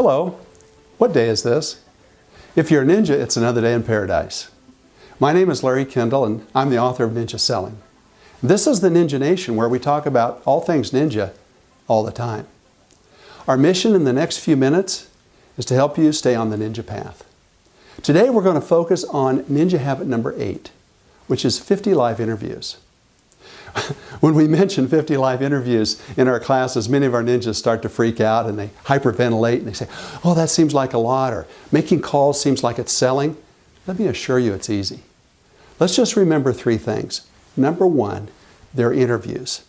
Hello, what day is this? If you're a ninja, it's another day in paradise. My name is Larry Kendall and I'm the author of Ninja Selling. This is the Ninja Nation where we talk about all things ninja all the time. Our mission in the next few minutes is to help you stay on the ninja path. Today we're going to focus on ninja habit number 8, which is 50 live interviews. When we mention 50 live interviews in our classes, many of our ninjas start to freak out and they hyperventilate and they say, oh, that seems like a lot, or making calls seems like it's selling. Let me assure you it's easy. Let's just remember 3 things. Number 1, they're interviews.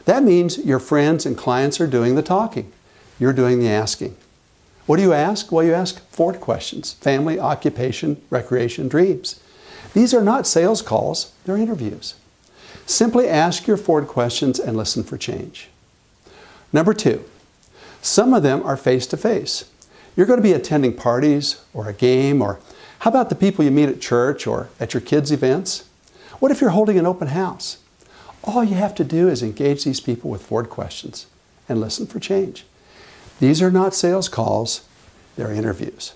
That means your friends and clients are doing the talking. You're doing the asking. What do you ask? Well, you ask 4 questions: family, occupation, recreation, dreams. These are not sales calls, they're interviews. Simply ask your 4 questions and listen for change. Number 2, some of them are face-to-face. You're going to be attending parties or a game, or how about the people you meet at church or at your kids' events? What if you're holding an open house? All you have to do is engage these people with 4 questions and listen for change. These are not sales calls, they're interviews.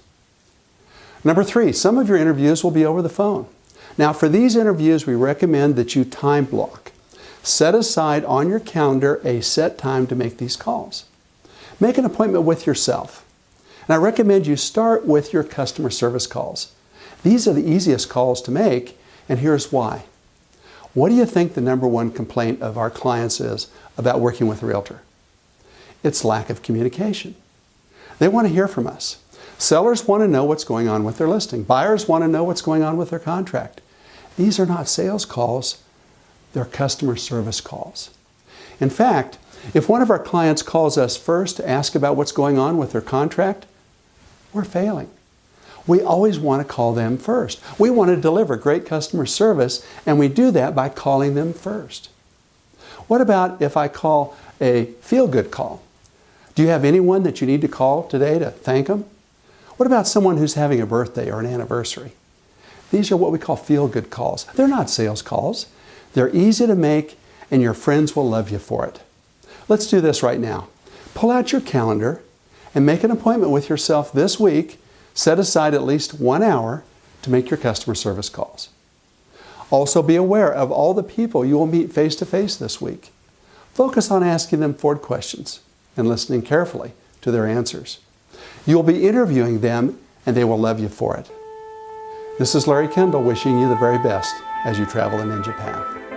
Number 3, some of your interviews will be over the phone. Now, for these interviews, we recommend that you time block. Set aside on your calendar a set time to make these calls. Make an appointment with yourself. And I recommend you start with your customer service calls. These are the easiest calls to make, and here's why. What do you think the number 1 complaint of our clients is about working with a realtor? It's lack of communication. They want to hear from us. Sellers want to know what's going on with their listing. Buyers want to know what's going on with their contract. These are not sales calls, they're customer service calls. In fact, if one of our clients calls us first to ask about what's going on with their contract, we're failing. We always want to call them first. We want to deliver great customer service, and we do that by calling them first. What about if I call a feel-good call? Do you have anyone that you need to call today to thank them? What about someone who's having a birthday or an anniversary? These are what we call feel-good calls. They're not sales calls. They're easy to make, and your friends will love you for it. Let's do this right now. Pull out your calendar and make an appointment with yourself this week. Set aside at least 1 hour to make your customer service calls. Also, be aware of all the people you will meet face-to-face this week. Focus on asking them 4 questions and listening carefully to their answers. You will be interviewing them, and they will love you for it. This is Larry Kendall wishing you the very best as you travel the ninja path.